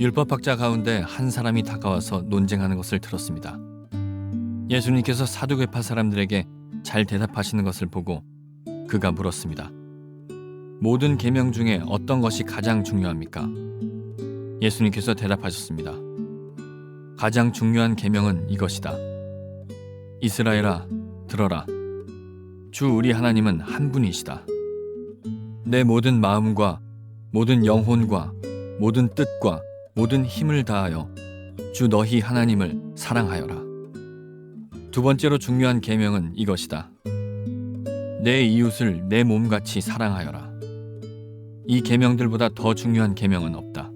율법학자 가운데 한 사람이 다가와서 논쟁하는 것을 들었습니다. 예수님께서 사두개파 사람들에게 잘 대답하시는 것을 보고 그가 물었습니다. 모든 계명 중에 어떤 것이 가장 중요합니까? 예수님께서 대답하셨습니다. 가장 중요한 계명은 이것이다. 이스라엘아, 들어라. 주 우리 하나님은 한 분이시다. 내 모든 마음과 모든 영혼과 모든 뜻과 모든 힘을 다하여 주 너희 하나님을 사랑하여라. 두 번째로 중요한 계명은 이것이다. 내 이웃을 내 몸같이 사랑하여라. 이 계명들보다 더 중요한 계명은 없다.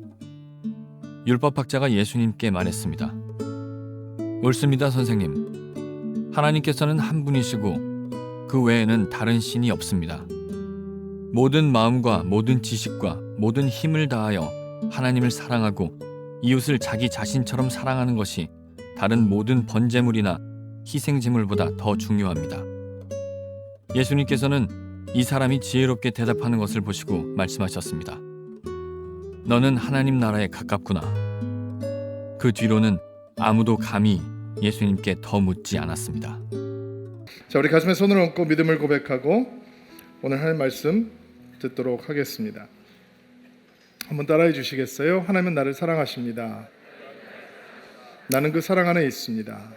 율법학자가 예수님께 말했습니다. 옳습니다, 선생님. 하나님께서는 한 분이시고 그 외에는 다른 신이 없습니다. 모든 마음과 모든 지식과 모든 힘을 다하여 하나님을 사랑하고 이웃을 자기 자신처럼 사랑하는 것이 다른 모든 번제물이나 희생제물보다 더 중요합니다. 예수님께서는 이 사람이 지혜롭게 대답하는 것을 보시고 말씀하셨습니다. 너는 하나님 나라에 가깝구나. 그 뒤로는 아무도 감히 예수님께 더 묻지 않았습니다. 자, 우리 가슴에 손을 얹고 믿음을 고백하고 오늘 하나님 말씀 듣도록 하겠습니다. 한번 따라해 주시겠어요? 하나님은 나를 사랑하십니다. 나는 그 사랑 안에 있습니다.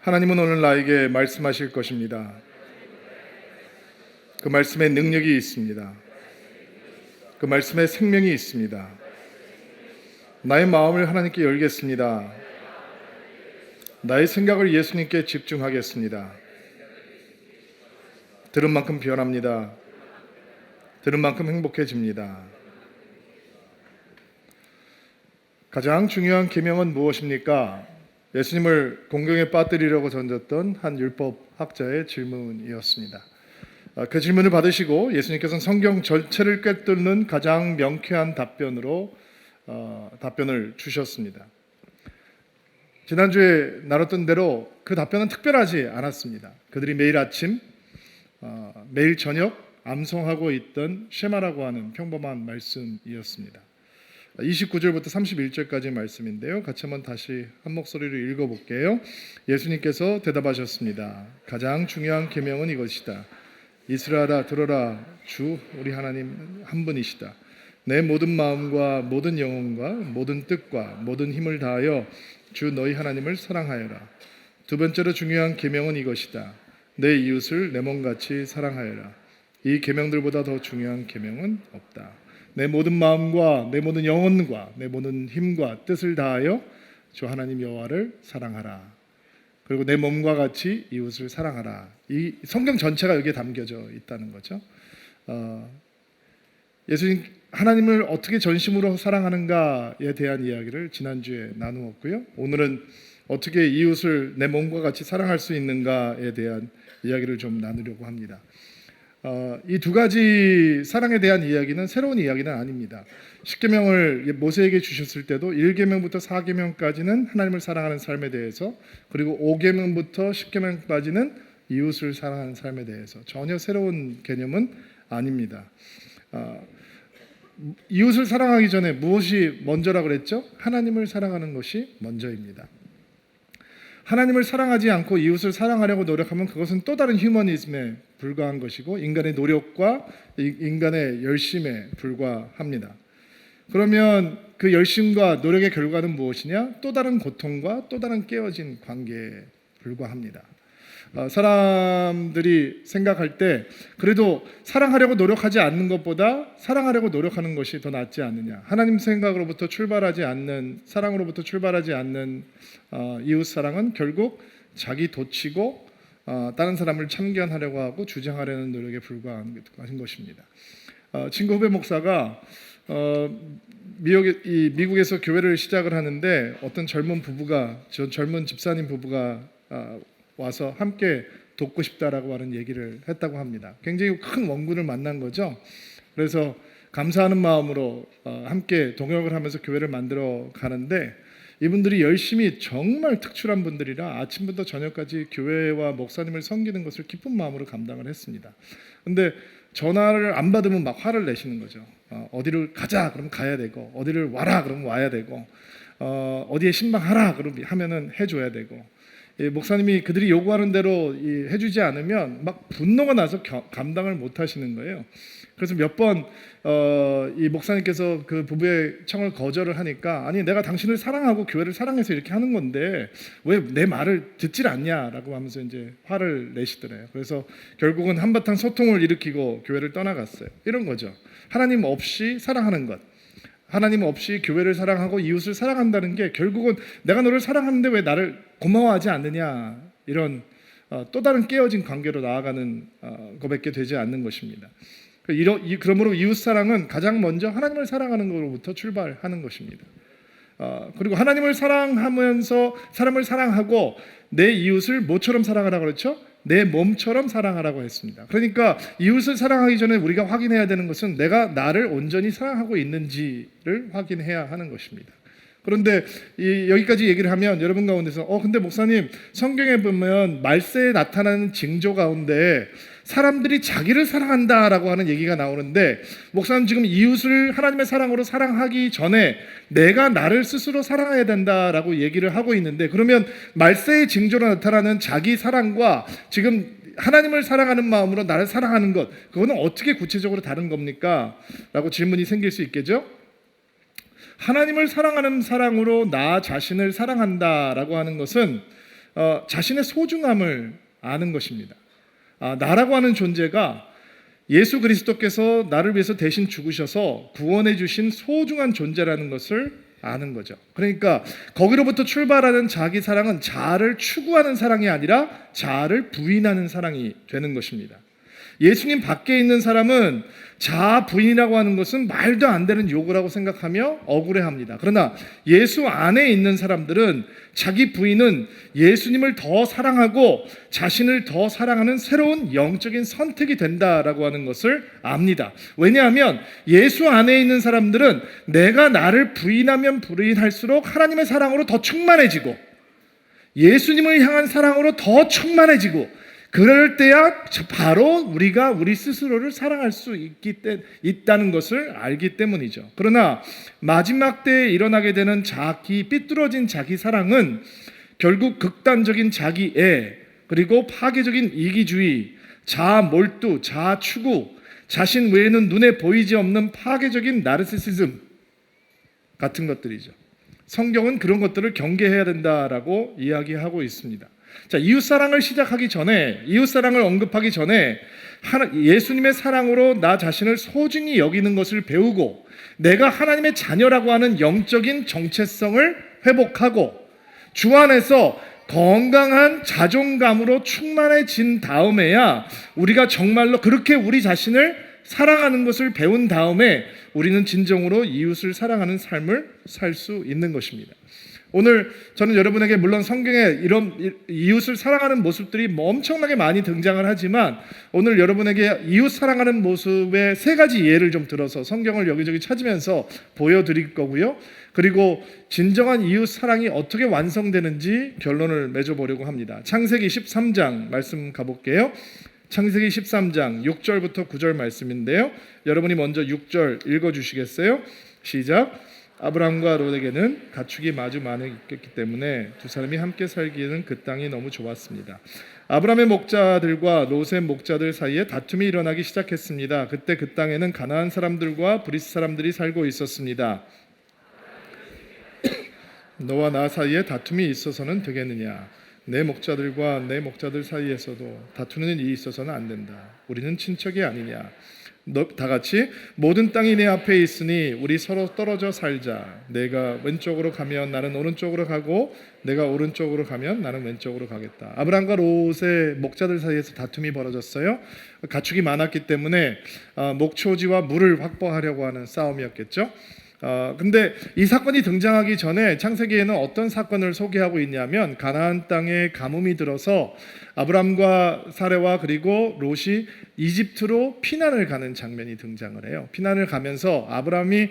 하나님은 오늘 나에게 말씀하실 것입니다. 그 말씀에 능력이 있습니다. 그 말씀에 생명이 있습니다. 나의 마음을 하나님께 열겠습니다. 나의 생각을 예수님께 집중하겠습니다. 들은 만큼 변합니다. 들은 만큼 행복해집니다. 가장 중요한 계명은 무엇입니까? 예수님을 공경에 빠뜨리려고 던졌던 한 율법학자의 질문이었습니다. 그 질문을 받으시고 예수님께서는 성경 전체를 꿰뚫는 가장 명쾌한 답변을 주셨습니다. 지난주에 나눴던 대로 그 답변은 특별하지 않았습니다. 그들이 매일 아침, 매일 저녁 암송하고 있던 쉐마라고 하는 평범한 말씀이었습니다. 29절부터 31절까지 말씀인데요. 같이 한번 다시 한 목소리로 읽어볼게요. 예수님께서 대답하셨습니다. 가장 중요한 계명은 이것이다. 이스라엘아, 들어라. 주 우리 하나님 한 분이시다. 내 모든 마음과 모든 영혼과 모든 뜻과 모든 힘을 다하여 주 너희 하나님을 사랑하여라. 두 번째로 중요한 계명은 이것이다. 내 이웃을 내 몸같이 사랑하여라. 이 계명들보다 더 중요한 계명은 없다. 내 모든 마음과 내 모든 영혼과 내 모든 힘과 뜻을 다하여 주 하나님 여호와를 사랑하라. 그리고 내 몸과 같이 이웃을 사랑하라. 이 성경 전체가 여기에 담겨져 있다는 거죠. 예수님 하나님을 어떻게 전심으로 사랑하는가에 대한 이야기를 지난주에 나누었고요. 오늘은 어떻게 이웃을 내 몸과 같이 사랑할 수 있는가에 대한 이야기를 좀 나누려고 합니다. 이 두 가지 사랑에 대한 이야기는 새로운 이야기는 아닙니다. 십계명을 모세에게 주셨을 때도 1계명부터 4계명까지는 하나님을 사랑하는 삶에 대해서, 그리고 5계명부터 10계명까지는 이웃을 사랑하는 삶에 대해서 전혀 새로운 개념은 아닙니다. 이웃을 사랑하기 전에 무엇이 먼저라고 그랬죠? 하나님을 사랑하는 것이 먼저입니다. 하나님을 사랑하지 않고 이웃을 사랑하려고 노력하면 그것은 또 다른 휴머니즘에 불과한 것이고 인간의 노력과 인간의 열심에 불과합니다. 그러면 그 열심과 노력의 결과는 무엇이냐? 또 다른 고통과 또 다른 깨어진 관계에 불과합니다. 사람들이 생각할 때 그래도 사랑하려고 노력하지 않는 것보다 사랑하려고 노력하는 것이 더 낫지 않느냐. 하나님 생각으로부터 출발하지 않는, 사랑으로부터 출발하지 않는 이웃 사랑은 결국 자기 도치고 다른 사람을 참견하려고 하고 주장하려는 노력에 불과한 것입니다. 친구 후배 목사가 미국에서 교회를 시작을 하는데 어떤 젊은 집사님 부부가 와서 함께 돕고 싶다라고 하는 얘기를 했다고 합니다. 굉장히 큰 원군을 만난 거죠. 그래서 감사하는 마음으로 함께 동역을 하면서 교회를 만들어 가는데, 이분들이 열심히 정말 특출한 분들이라 아침부터 저녁까지 교회와 목사님을 섬기는 것을 기쁜 마음으로 감당을 했습니다. 그런데 전화를 안 받으면 막 화를 내시는 거죠. 어디를 가자 그러면 가야 되고, 어디를 와라 그러면 와야 되고, 어디에 신방하라 그러면 하면은 해줘야 되고, 목사님이 그들이 요구하는 대로 해주지 않으면 막 분노가 나서 감당을 못 하시는 거예요. 그래서 몇 번 이 목사님께서 그 부부의 청을 거절을 하니까, 아니 내가 당신을 사랑하고 교회를 사랑해서 이렇게 하는 건데 왜 내 말을 듣질 않냐라고 하면서 이제 화를 내시더래요. 그래서 결국은 한바탕 소통을 일으키고 교회를 떠나갔어요. 이런 거죠. 하나님 없이 사랑하는 것, 하나님 없이 교회를 사랑하고 이웃을 사랑한다는 게 결국은 내가 너를 사랑하는데 왜 나를 고마워하지 않느냐, 이런 또 다른 깨어진 관계로 나아가는 것밖에 되지 않는 것입니다. 그러므로 이웃 사랑은 가장 먼저 하나님을 사랑하는 것으로부터 출발하는 것입니다. 그리고 하나님을 사랑하면서 사람을 사랑하고 내 이웃을 뭐처럼 사랑하라고 그랬죠? 내 몸처럼 사랑하라고 했습니다. 그러니까 이웃을 사랑하기 전에 우리가 확인해야 되는 것은 내가 나를 온전히 사랑하고 있는지를 확인해야 하는 것입니다. 그런데 여기까지 얘기를 하면 여러분 가운데서 근데 목사님, 성경에 보면 말세에 나타나는 징조 가운데 사람들이 자기를 사랑한다라고 하는 얘기가 나오는데, 목사님 지금 이웃을 하나님의 사랑으로 사랑하기 전에 내가 나를 스스로 사랑해야 된다라고 얘기를 하고 있는데, 그러면 말세의 징조로 나타나는 자기 사랑과 지금 하나님을 사랑하는 마음으로 나를 사랑하는 것, 그거는 어떻게 구체적으로 다른 겁니까? 라고 질문이 생길 수 있겠죠? 하나님을 사랑하는 사랑으로 나 자신을 사랑한다라고 하는 것은 자신의 소중함을 아는 것입니다. 나라고 하는 존재가 예수 그리스도께서 나를 위해서 대신 죽으셔서 구원해 주신 소중한 존재라는 것을 아는 거죠. 그러니까 거기로부터 출발하는 자기 사랑은 자아를 추구하는 사랑이 아니라 자아를 부인하는 사랑이 되는 것입니다. 예수님 밖에 있는 사람은 자아 부인이라고 하는 것은 말도 안 되는 요구라고 생각하며 억울해합니다. 그러나 예수 안에 있는 사람들은 자기 부인은 예수님을 더 사랑하고 자신을 더 사랑하는 새로운 영적인 선택이 된다라고 하는 것을 압니다. 왜냐하면 예수 안에 있는 사람들은 내가 나를 부인하면 부인할수록 하나님의 사랑으로 더 충만해지고 예수님을 향한 사랑으로 더 충만해지고, 그럴 때야 바로 우리가 우리 스스로를 사랑할 수 있다는 것을 알기 때문이죠. 그러나 마지막 때에 일어나게 되는 삐뚤어진 자기 사랑은 결국 극단적인 자기애, 그리고 파괴적인 이기주의, 자아 몰두, 자아 추구, 자신 외에는 눈에 보이지 없는 파괴적인 나르시시즘 같은 것들이죠. 성경은 그런 것들을 경계해야 된다라고 이야기하고 있습니다. 자, 이웃사랑을 시작하기 전에, 이웃사랑을 언급하기 전에 예수님의 사랑으로 나 자신을 소중히 여기는 것을 배우고 내가 하나님의 자녀라고 하는 영적인 정체성을 회복하고 주 안에서 건강한 자존감으로 충만해진 다음에야 우리가 정말로 그렇게 우리 자신을 사랑하는 것을 배운 다음에 우리는 진정으로 이웃을 사랑하는 삶을 살 수 있는 것입니다. 오늘 저는 여러분에게 물론 성경에 이런 이웃을 사랑하는 모습들이 엄청나게 많이 등장을 하지만 오늘 여러분에게 이웃 사랑하는 모습의 세 가지 예를 좀 들어서 성경을 여기저기 찾으면서 보여드릴 거고요. 그리고 진정한 이웃 사랑이 어떻게 완성되는지 결론을 맺어보려고 합니다. 창세기 13장 말씀 가볼게요. 창세기 13장 6절부터 9절 말씀인데요. 여러분이 먼저 6절 읽어주시겠어요? 시작. 아브라함과 롯에게는 가축이 마주 많이 있기 때문에 두 사람이 함께 살기에는 그 땅이 너무 좋았습니다. 아브라함의 목자들과 롯의 목자들 사이에 다툼이 일어나기 시작했습니다. 그때 그 땅에는 가나안 사람들과 브리스 사람들이 살고 있었습니다. 너와 나 사이에 다툼이 있어서는 되겠느냐? 내 목자들과 내 목자들 사이에서도 다투는 일이 있어서는 안 된다. 우리는 친척이 아니냐? 다 같이 모든 땅이 내 앞에 있으니 우리 서로 떨어져 살자. 내가 왼쪽으로 가면 나는 오른쪽으로 가고 내가 오른쪽으로 가면 나는 왼쪽으로 가겠다. 아브라함과 롯의 목자들 사이에서 다툼이 벌어졌어요. 가축이 많았기 때문에 목초지와 물을 확보하려고 하는 싸움이었겠죠. 근데 이 사건이 등장하기 전에 창세기에는 어떤 사건을 소개하고 있냐면 가나안 땅에 가뭄이 들어서 아브람과 사레와 그리고 롯이 이집트로 피난을 가는 장면이 등장을 해요. 피난을 가면서 아브람이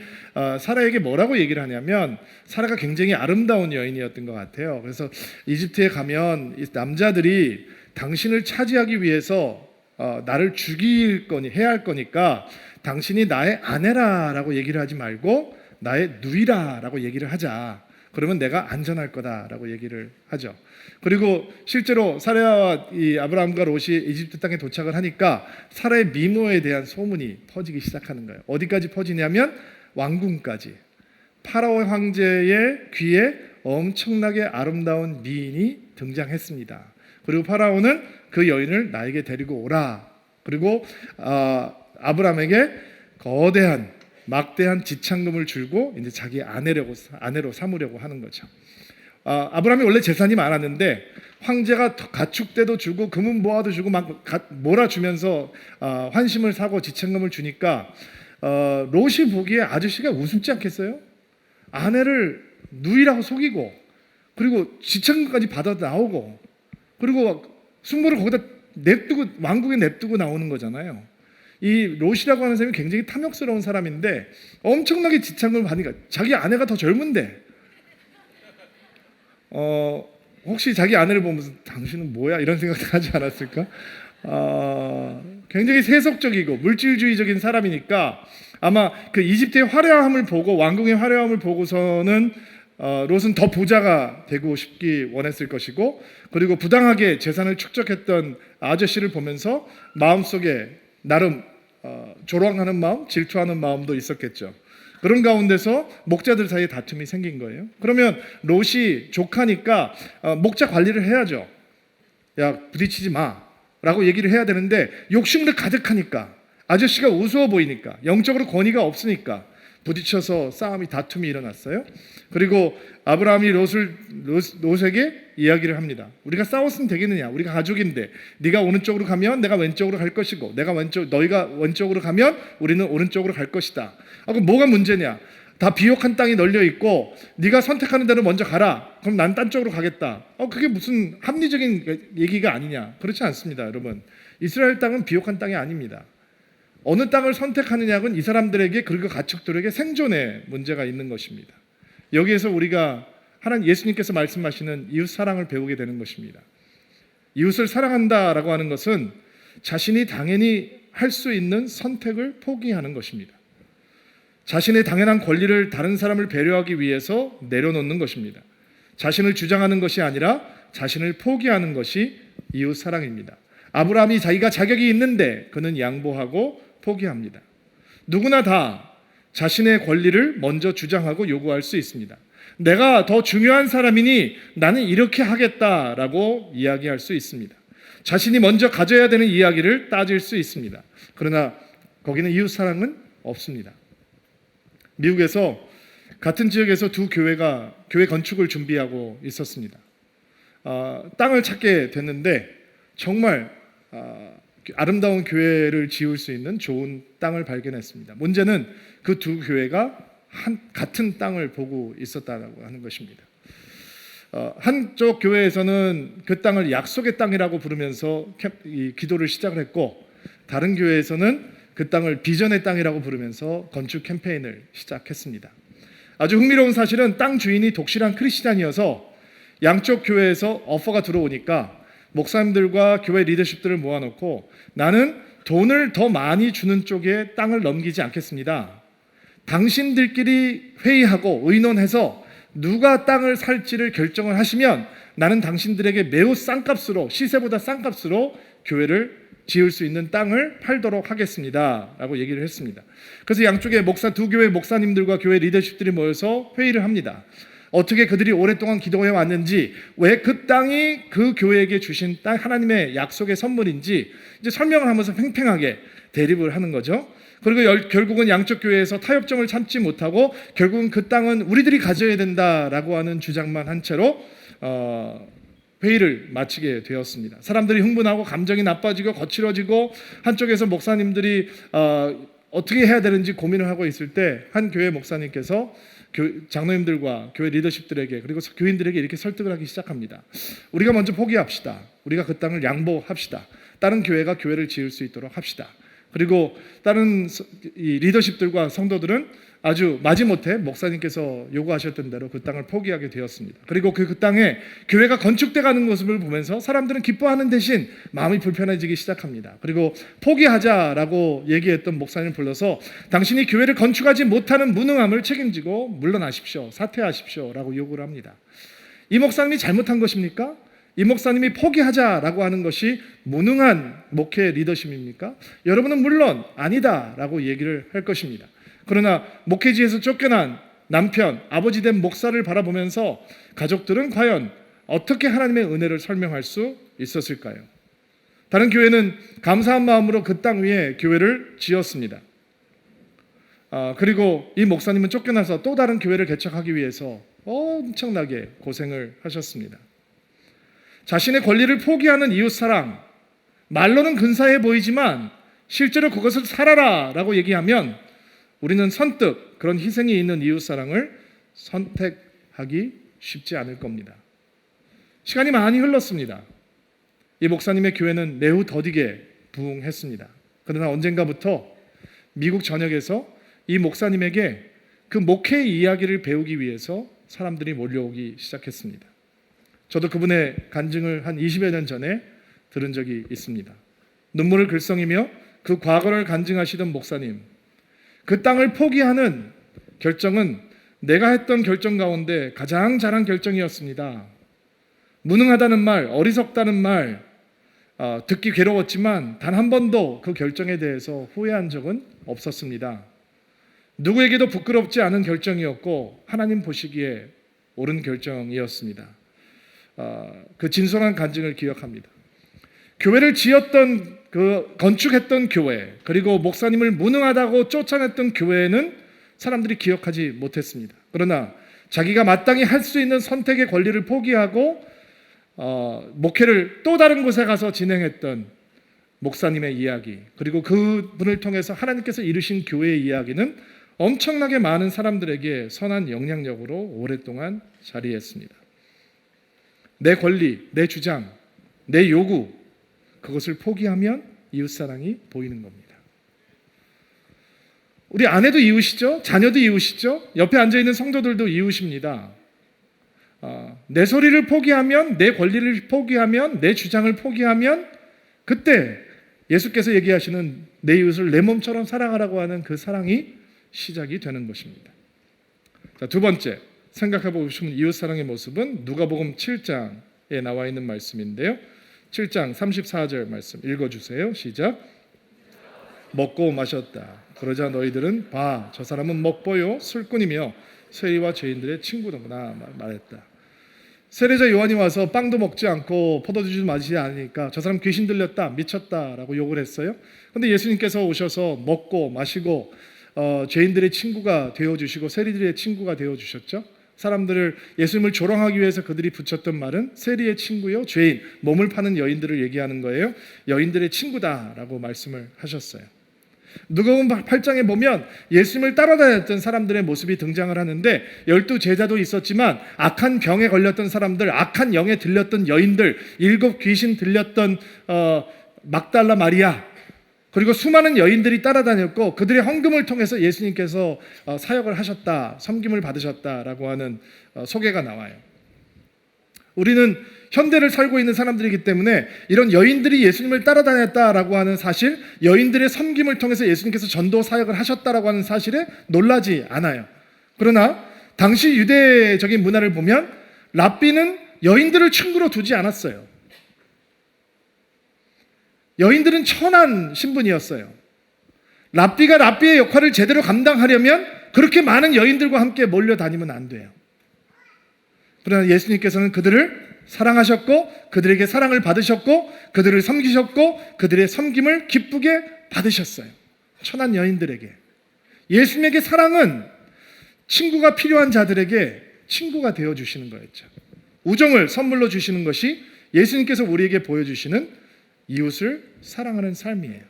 사라에게 뭐라고 얘기를 하냐면 사라가 굉장히 아름다운 여인이었던 것 같아요. 그래서 이집트에 가면 이 남자들이 당신을 차지하기 위해서 나를 죽일 거니 해야 할 거니까 당신이 나의 아내라라고 얘기를 하지 말고 나의 누이라라고 얘기를 하자. 그러면 내가 안전할 거다라고 얘기를 하죠. 그리고 실제로 사레와 이 아브라함과 롯이 이집트 땅에 도착을 하니까 사라의 미모에 대한 소문이 퍼지기 시작하는 거예요. 어디까지 퍼지냐면 왕궁까지. 파라오 황제의 귀에 엄청나게 아름다운 미인이 등장했습니다. 그리고 파라오는 그 여인을 나에게 데리고 오라. 그리고 아브라함에게 거대한 막대한 지창금을 줄고 이제 자기 아내로 삼으려고 하는 거죠. 아브라함이 원래 재산이 많았는데 황제가 가축대도 주고 금은 보화도 주고 막 몰아주면서 환심을 사고 지창금을 주니까 롯이 보기에 아저씨가 우습지 않겠어요? 아내를 누이라고 속이고 그리고 지창금까지 받아 나오고 그리고 숙모를 거기다 냅두고 왕국에 냅두고 나오는 거잖아요. 이 롯이라고 하는 사람이 굉장히 탐욕스러운 사람인데 엄청나게 지창금을 받으니까 자기 아내가 더 젊은데 혹시 자기 아내를 보면서 당신은 뭐야 이런 생각도 하지 않았을까? 굉장히 세속적이고 물질주의적인 사람이니까 아마 그 이집트의 화려함을 보고 왕궁의 화려함을 보고서는 롯은 더 부자가 되고 싶기 원했을 것이고 그리고 부당하게 재산을 축적했던 아저씨를 보면서 마음속에 나름 조롱하는 마음, 질투하는 마음도 있었겠죠. 그런 가운데서 목자들 사이에 다툼이 생긴 거예요. 그러면 롯이 조카니까 목자 관리를 해야죠. 야, 부딪히지 마 라고 얘기를 해야 되는데 욕심으로 가득하니까 아저씨가 우스워 보이니까 영적으로 권위가 없으니까 부딪혀서 다툼이 일어났어요. 그리고 아브라함이 롯에게 이야기를 합니다. 우리가 싸웠으면 되겠느냐? 우리가 가족인데 네가 오른쪽으로 가면 내가 왼쪽으로 갈 것이고 너희가 왼쪽으로 가면 우리는 오른쪽으로 갈 것이다. 그럼 뭐가 문제냐? 다 비옥한 땅이 널려 있고 네가 선택하는 대로 먼저 가라. 그럼 난 딴 쪽으로 가겠다. 그게 무슨 합리적인 얘기가 아니냐? 그렇지 않습니다, 여러분. 이스라엘 땅은 비옥한 땅이 아닙니다. 어느 땅을 선택하느냐는 이 사람들에게 그리고 가축들에게 생존에 문제가 있는 것입니다. 여기에서 우리가 예수님께서 말씀하시는 이웃 사랑을 배우게 되는 것입니다. 이웃을 사랑한다라고 하는 것은 자신이 당연히 할 수 있는 선택을 포기하는 것입니다. 자신의 당연한 권리를 다른 사람을 배려하기 위해서 내려놓는 것입니다. 자신을 주장하는 것이 아니라 자신을 포기하는 것이 이웃 사랑입니다. 아브라함이 자기가 자격이 있는데 그는 양보하고 포기합니다. 누구나 다 자신의 권리를 먼저 주장하고 요구할 수 있습니다. 내가 더 중요한 사람이니 나는 이렇게 하겠다라고 이야기할 수 있습니다. 자신이 먼저 가져야 되는 이야기를 따질 수 있습니다. 그러나 거기는 이웃 사랑은 없습니다. 미국에서 같은 지역에서 두 교회가 교회 건축을 준비하고 있었습니다. 땅을 찾게 됐는데 정말 아름다운 교회를 지을 수 있는 좋은 땅을 발견했습니다. 문제는 그 두 교회가 같은 땅을 보고 있었다고 하는 것입니다. 한쪽 교회에서는 그 땅을 약속의 땅이라고 부르면서 기도를 시작을 했고 다른 교회에서는 그 땅을 비전의 땅이라고 부르면서 건축 캠페인을 시작했습니다. 아주 흥미로운 사실은 땅 주인이 독실한 크리스찬이어서 양쪽 교회에서 오퍼가 들어오니까 목사님들과 교회 리더십들을 모아놓고 나는 돈을 더 많이 주는 쪽에 땅을 넘기지 않겠습니다. 당신들끼리 회의하고 의논해서 누가 땅을 살지를 결정을 하시면 나는 당신들에게 매우 싼 값으로 시세보다 싼 값으로 교회를 지을 수 있는 땅을 팔도록 하겠습니다 라고 얘기를 했습니다. 그래서 양쪽에 두 교회 목사님들과 교회 리더십들이 모여서 회의를 합니다. 어떻게 그들이 오랫동안 기도해 왔는지 왜 그 땅이 그 교회에게 주신 땅 하나님의 약속의 선물인지 이제 설명을 하면서 팽팽하게 대립을 하는 거죠. 그리고 결국은 양쪽 교회에서 타협점을 참지 못하고 결국은 그 땅은 우리들이 가져야 된다라고 하는 주장만 한 채로 회의를 마치게 되었습니다. 사람들이 흥분하고 감정이 나빠지고 거칠어지고 한쪽에서 목사님들이 어떻게 해야 되는지 고민을 하고 있을 때 한 교회 목사님께서 장로님들과 교회 리더십들에게 그리고 교인들에게 이렇게 설득을 하기 시작합니다. 우리가 먼저 포기합시다. 우리가 그 땅을 양보합시다. 다른 교회가 교회를 지을 수 있도록 합시다. 그리고 다른 이 리더십들과 성도들은 아주 마지못해 목사님께서 요구하셨던 대로 그 땅을 포기하게 되었습니다. 그리고 그 땅에 교회가 건축돼 가는 모습을 보면서 사람들은 기뻐하는 대신 마음이 불편해지기 시작합니다. 그리고 포기하자라고 얘기했던 목사님을 불러서 당신이 교회를 건축하지 못하는 무능함을 책임지고 물러나십시오, 사퇴하십시오 라고 요구를 합니다. 이 목사님이 잘못한 것입니까? 이 목사님이 포기하자라고 하는 것이 무능한 목회 리더십입니까? 여러분은 물론 아니다라고 얘기를 할 것입니다. 그러나 목회지에서 쫓겨난 남편, 아버지 된 목사를 바라보면서 가족들은 과연 어떻게 하나님의 은혜를 설명할 수 있었을까요? 다른 교회는 감사한 마음으로 그 땅 위에 교회를 지었습니다. 그리고 이 목사님은 쫓겨나서 또 다른 교회를 개척하기 위해서 엄청나게 고생을 하셨습니다. 자신의 권리를 포기하는 이웃사랑, 말로는 근사해 보이지만 실제로 그것을 살아라 라고 얘기하면 우리는 선뜻 그런 희생이 있는 이웃사랑을 선택하기 쉽지 않을 겁니다. 시간이 많이 흘렀습니다. 이 목사님의 교회는 매우 더디게 부흥했습니다. 그러나 언젠가부터 미국 전역에서 이 목사님에게 그 목회의 이야기를 배우기 위해서 사람들이 몰려오기 시작했습니다. 저도 그분의 간증을 한 20여 년 전에 들은 적이 있습니다. 눈물을 글썽이며 그 과거를 간증하시던 목사님, 그 땅을 포기하는 결정은 내가 했던 결정 가운데 가장 잘한 결정이었습니다. 무능하다는 말, 어리석다는 말 듣기 괴로웠지만 단 한 번도 그 결정에 대해서 후회한 적은 없었습니다. 누구에게도 부끄럽지 않은 결정이었고 하나님 보시기에 옳은 결정이었습니다. 그 진솔한 간증을 기억합니다. 교회를 지었던 건축했던 교회, 그리고 목사님을 무능하다고 쫓아냈던 교회는 사람들이 기억하지 못했습니다. 그러나 자기가 마땅히 할 수 있는 선택의 권리를 포기하고 목회를 또 다른 곳에 가서 진행했던 목사님의 이야기, 그리고 그분을 통해서 하나님께서 이루신 교회의 이야기는 엄청나게 많은 사람들에게 선한 영향력으로 오랫동안 자리했습니다. 내 권리, 내 주장, 내 요구, 그것을 포기하면 이웃사랑이 보이는 겁니다. 우리 아내도 이웃이죠. 자녀도 이웃이죠. 옆에 앉아있는 성도들도 이웃입니다. 내 소리를 포기하면, 내 권리를 포기하면, 내 주장을 포기하면 그때 예수께서 얘기하시는 내 이웃을 내 몸처럼 사랑하라고 하는 그 사랑이 시작이 되는 것입니다. 자, 두 번째, 생각해보고 싶은 이웃사랑의 모습은 누가복음 7장에 나와 있는 말씀인데요. 7장 34절 말씀 읽어주세요. 시작. 먹고 마셨다. 그러자 너희들은 봐, 저 사람은 먹보요 술꾼이며 세리와 죄인들의 친구더구나 말했다. 세례자 요한이 와서 빵도 먹지 않고 포도주도 마시지 않으니까 저 사람 귀신 들렸다, 미쳤다라고 욕을 했어요. 그런데 예수님께서 오셔서 먹고 마시고 죄인들의 친구가 되어주시고 세리들의 친구가 되어주셨죠. 사람들을 예수님을 조롱하기 위해서 그들이 붙였던 말은 세리의 친구요, 죄인, 몸을 파는 여인들을 얘기하는 거예요. 여인들의 친구다라고 말씀을 하셨어요. 누가복음 8장에 보면 예수님을 따라다녔던 사람들의 모습이 등장을 하는데 12제자도 있었지만 악한 병에 걸렸던 사람들, 악한 영에 들렸던 여인들, 7 귀신 들렸던 막달라 마리아, 그리고 수많은 여인들이 따라다녔고 그들의 헌금을 통해서 예수님께서 사역을 하셨다, 섬김을 받으셨다라고 하는 소개가 나와요. 우리는 현대를 살고 있는 사람들이기 때문에 이런 여인들이 예수님을 따라다녔다라고 하는 사실, 여인들의 섬김을 통해서 예수님께서 전도 사역을 하셨다라고 하는 사실에 놀라지 않아요. 그러나 당시 유대적인 문화를 보면 랍비는 여인들을 친구로 두지 않았어요. 여인들은 천한 신분이었어요. 랍비가 랍비의 역할을 제대로 감당하려면 그렇게 많은 여인들과 함께 몰려다니면 안 돼요. 그러나 예수님께서는 그들을 사랑하셨고 그들에게 사랑을 받으셨고 그들을 섬기셨고 그들의 섬김을 기쁘게 받으셨어요. 천한 여인들에게. 예수님에게 사랑은 친구가 필요한 자들에게 친구가 되어주시는 거였죠. 우정을 선물로 주시는 것이 예수님께서 우리에게 보여주시는 이웃을 사랑하는 삶이에요.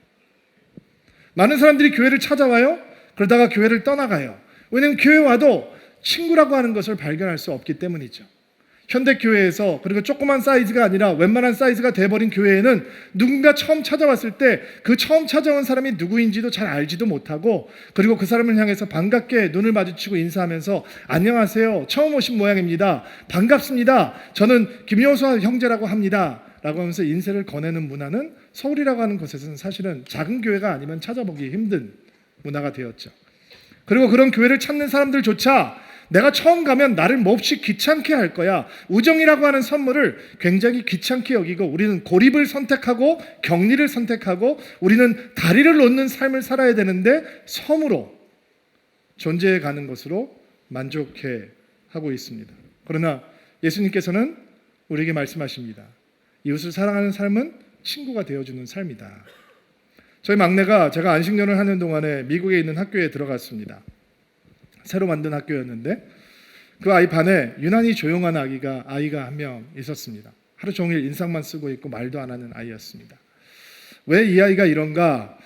많은 사람들이 교회를 찾아와요. 그러다가 교회를 떠나가요. 왜냐하면 교회 와도 친구라고 하는 것을 발견할 수 없기 때문이죠. 현대교회에서, 그리고 조그만 사이즈가 아니라 웬만한 사이즈가 돼버린 교회에는 누군가 처음 찾아왔을 때 그 처음 찾아온 사람이 누구인지도 잘 알지도 못하고, 그리고 그 사람을 향해서 반갑게 눈을 마주치고 인사하면서 안녕하세요, 처음 오신 모양입니다, 반갑습니다, 저는 김효수 형제라고 합니다 라고 하면서 인사를 건네는 문화는 서울이라고 하는 곳에서는 사실은 작은 교회가 아니면 찾아보기 힘든 문화가 되었죠. 그리고 그런 교회를 찾는 사람들조차 내가 처음 가면 나를 몹시 귀찮게 할 거야, 우정이라고 하는 선물을 굉장히 귀찮게 여기고, 우리는 고립을 선택하고 격리를 선택하고 우리는 다리를 놓는 삶을 살아야 되는데 섬으로 존재해 가는 것으로 만족해 하고 있습니다. 그러나 예수님께서는 우리에게 말씀하십니다. 이웃을 사랑하는 삶은 친구가 되어주는 삶이다. 저희 막내가 제가 안식년을 하는 동안에 미국에 있는 학교에 들어갔습니다. 새로 만든 학교였는데 그 아이 반에 유난히 조용한 아이가 한 명 있었습니다. 하루 종일 인상만 쓰고 있고 말도 안 하는 아이였습니다. 왜 이 아이가 이런가?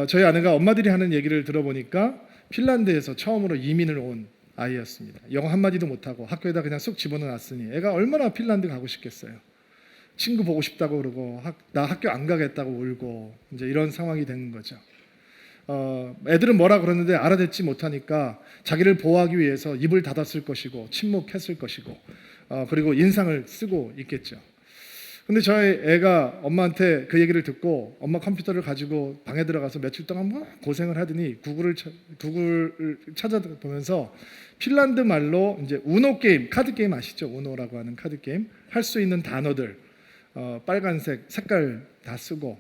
저희 아내가 엄마들이 하는 얘기를 들어보니까 핀란드에서 처음으로 이민을 온 아이였습니다. 영어 한마디도 못하고 학교에다 그냥 쑥 집어넣어놨으니 애가 얼마나 핀란드 가고 싶겠어요. 친구 보고 싶다고 그러고 나 학교 안 가겠다고 울고 이제 이런 상황이 된 거죠. 애들은 뭐라 그러는데 알아듣지 못하니까 자기를 보호하기 위해서 입을 닫았을 것이고 침묵했을 것이고 그리고 인상을 쓰고 있겠죠. 근데 저희 애가 엄마한테 그 얘기를 듣고 엄마 컴퓨터를 가지고 방에 들어가서 며칠 동안 뭐 고생을 하더니 구글을 찾아보면서 핀란드 말로 이제 우노 게임, 카드 게임 아시죠? 우노라고 하는 카드 게임 할 수 있는 단어들 빨간색 색깔 다 쓰고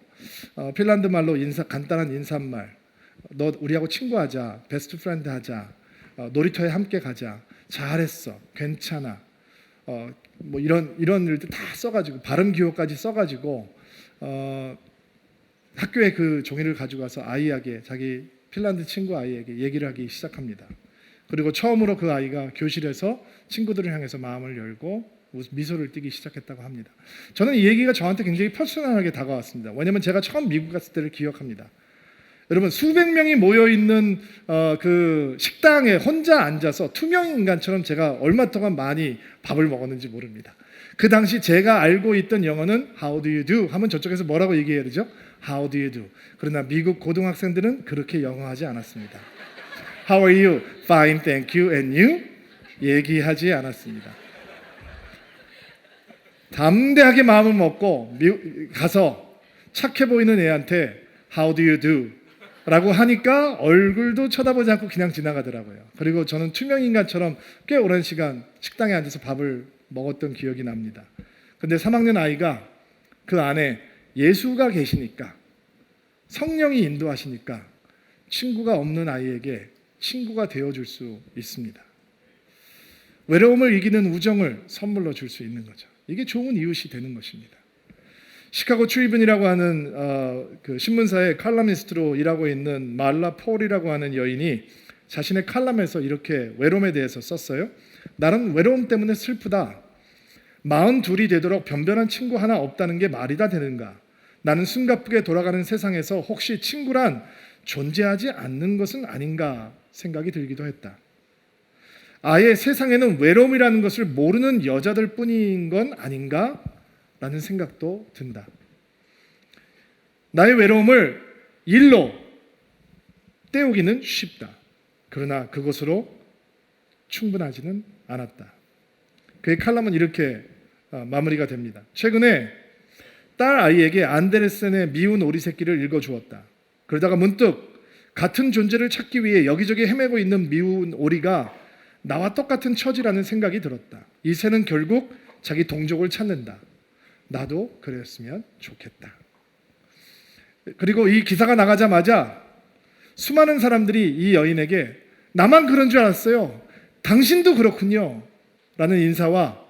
핀란드 말로 간단한 인사말, 너 우리하고 친구하자, 베스트 프렌드 하자, 놀이터에 함께 가자, 잘했어, 괜찮아, 뭐 이런 일들 다 써가지고 발음 기호까지 써가지고 학교에 그 종이를 가지고 가서 아이에게, 자기 핀란드 친구 아이에게 얘기를 하기 시작합니다. 그리고 처음으로 그 아이가 교실에서 친구들을 향해서 마음을 열고 미소를 띠기 시작했다고 합니다. 저는 이 얘기가 저한테 굉장히 퍼스널하게 다가왔습니다. 왜냐하면 제가 처음 미국 갔을 때를 기억합니다. 여러분, 수백 명이 모여있는 그 식당에 혼자 앉아서 투명 인간처럼 제가 얼마 동안 많이 밥을 먹었는지 모릅니다. 그 당시 제가 알고 있던 영어는 How do you do? 하면 저쪽에서 뭐라고 얘기해야 되죠? How do you do? 그러나 미국 고등학생들은 그렇게 영어하지 않았습니다. How are you? Fine, thank you. And you? 얘기하지 않았습니다. 담대하게 마음을 먹고 가서 착해 보이는 애한테 How do you do? 라고 하니까 얼굴도 쳐다보지 않고 그냥 지나가더라고요. 그리고 저는 투명인간처럼 꽤 오랜 시간 식당에 앉아서 밥을 먹었던 기억이 납니다. 근데 3학년 아이가 그 안에 예수가 계시니까, 성령이 인도하시니까 친구가 없는 아이에게 친구가 되어줄 수 있습니다. 외로움을 이기는 우정을 선물로 줄 수 있는 거죠. 이게 좋은 이웃이 되는 것입니다. 시카고 트리뷴이라고 하는 그 신문사의 칼럼니스트로 일하고 있는 말라 폴이라고 하는 여인이 자신의 칼럼에서 이렇게 외로움에 대해서 썼어요. 나는 외로움 때문에 슬프다. 42이 되도록 변변한 친구 하나 없다는 게 말이 다 되는가? 나는 숨가쁘게 돌아가는 세상에서 혹시 친구란 존재하지 않는 것은 아닌가 생각이 들기도 했다. 아예 세상에는 외로움이라는 것을 모르는 여자들 뿐인 건 아닌가? 라는 생각도 든다. 나의 외로움을 일로 때우기는 쉽다. 그러나 그것으로 충분하지는 않았다. 그의 칼럼은 이렇게 마무리가 됩니다. 최근에 딸 아이에게 안데르센의 미운 오리 새끼를 읽어주었다. 그러다가 문득 같은 존재를 찾기 위해 여기저기 헤매고 있는 미운 오리가 나와 똑같은 처지라는 생각이 들었다. 이 새는 결국 자기 동족을 찾는다. 나도 그랬으면 좋겠다. 그리고 이 기사가 나가자마자 수많은 사람들이 이 여인에게 나만 그런 줄 알았어요, 당신도 그렇군요 라는 인사와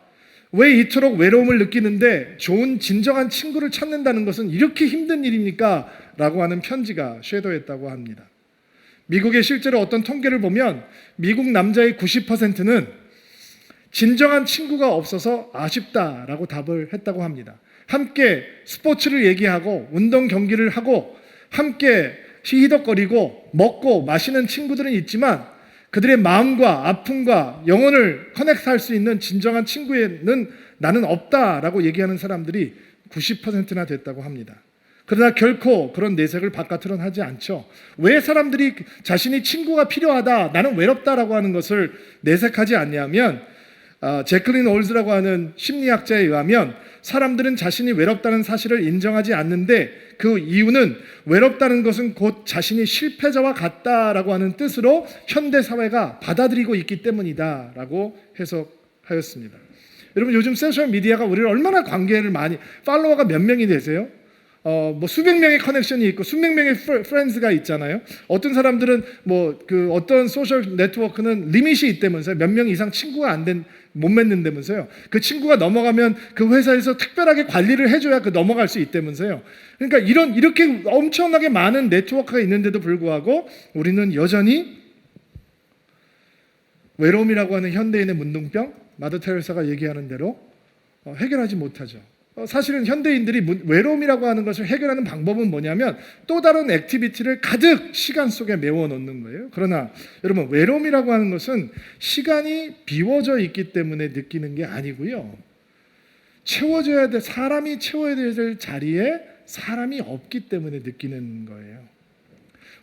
왜 이토록 외로움을 느끼는데 좋은 진정한 친구를 찾는다는 것은 이렇게 힘든 일입니까? 라고 하는 편지가 쇄도했다고 합니다. 미국에 실제로 어떤 통계를 보면 미국 남자의 90%는 진정한 친구가 없어서 아쉽다라고 답을 했다고 합니다. 함께 스포츠를 얘기하고 운동 경기를 하고 함께 히히덕거리고 먹고 마시는 친구들은 있지만 그들의 마음과 아픔과 영혼을 커넥트할 수 있는 진정한 친구에는 나는 없다라고 얘기하는 사람들이 90%나 됐다고 합니다. 그러나 결코 그런 내색을 바깥으로는 하지 않죠. 왜 사람들이 자신이 친구가 필요하다, 나는 외롭다라고 하는 것을 내색하지 않냐면 제클린 올즈라고 하는 심리학자에 의하면 사람들은 자신이 외롭다는 사실을 인정하지 않는데 그 이유는 외롭다는 것은 곧 자신이 실패자와 같다라고 하는 뜻으로 현대사회가 받아들이고 있기 때문이다라고 해석하였습니다. 여러분, 요즘 소셜미디어가 우리를 얼마나 관계를 많이, 팔로워가 몇 명이 되세요? 뭐 수백 명의 커넥션이 있고 수백 명의 프렌즈가 있잖아요. 어떤 사람들은 어떤 소셜 네트워크는 리밋이 있다면서요. 몇 명 이상 친구가 못 맺는다면서요. 그 친구가 넘어가면 그 회사에서 특별하게 관리를 해줘야 넘어갈 수 있다면서요. 그러니까 이렇게 엄청나게 많은 네트워크가 있는데도 불구하고 우리는 여전히 외로움이라고 하는 현대인의 문둥병, 마더 테레사가 얘기하는 대로 해결하지 못하죠. 사실은 현대인들이 외로움이라고 하는 것을 해결하는 방법은 뭐냐면 또 다른 액티비티를 가득 시간 속에 메워 놓는 거예요. 그러나 여러분, 외로움이라고 하는 것은 시간이 비워져 있기 때문에 느끼는 게 아니고요. 사람이 채워야 될 자리에 사람이 없기 때문에 느끼는 거예요.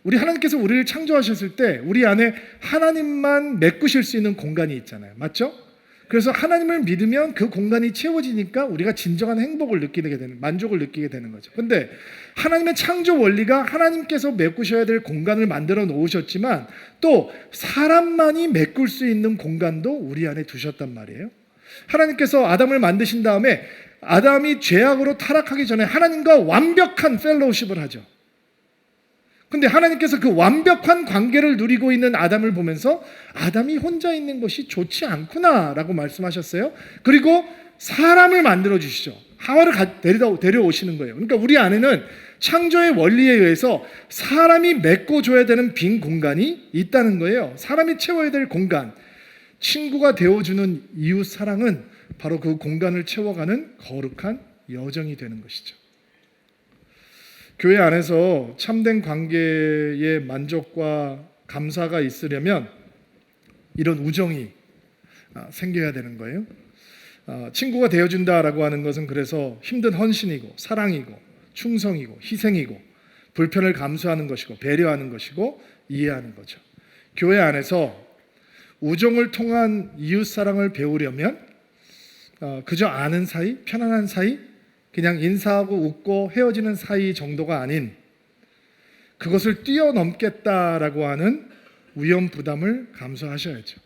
우리 하나님께서 우리를 창조하셨을 때 우리 안에 하나님만 메꾸실 수 있는 공간이 있잖아요. 맞죠? 그래서 하나님을 믿으면 그 공간이 채워지니까 우리가 진정한 만족을 느끼게 되는 거죠. 근데 하나님의 창조 원리가 하나님께서 메꾸셔야 될 공간을 만들어 놓으셨지만 또 사람만이 메꿀 수 있는 공간도 우리 안에 두셨단 말이에요. 하나님께서 아담을 만드신 다음에 아담이 죄악으로 타락하기 전에 하나님과 완벽한 펠로우십을 하죠. 근데 하나님께서 그 완벽한 관계를 누리고 있는 아담을 보면서 아담이 혼자 있는 것이 좋지 않구나라고 말씀하셨어요. 그리고 사람을 만들어 주시죠. 하와를 데려오시는 거예요. 그러니까 우리 안에는 창조의 원리에 의해서 사람이 메꿔줘야 되는 빈 공간이 있다는 거예요. 사람이 채워야 될 공간. 친구가 되어주는 이웃 사랑은 바로 그 공간을 채워가는 거룩한 여정이 되는 것이죠. 교회 안에서 참된 관계의 만족과 감사가 있으려면 이런 우정이 생겨야 되는 거예요. 친구가 되어준다라고 하는 것은 그래서 힘든 헌신이고 사랑이고 충성이고 희생이고 불편을 감수하는 것이고 배려하는 것이고 이해하는 거죠. 교회 안에서 우정을 통한 이웃 사랑을 배우려면 그저 아는 사이, 편안한 사이, 그냥 인사하고 웃고 헤어지는 사이 정도가 아닌 그것을 뛰어넘겠다라고 하는 위험 부담을 감수하셔야죠.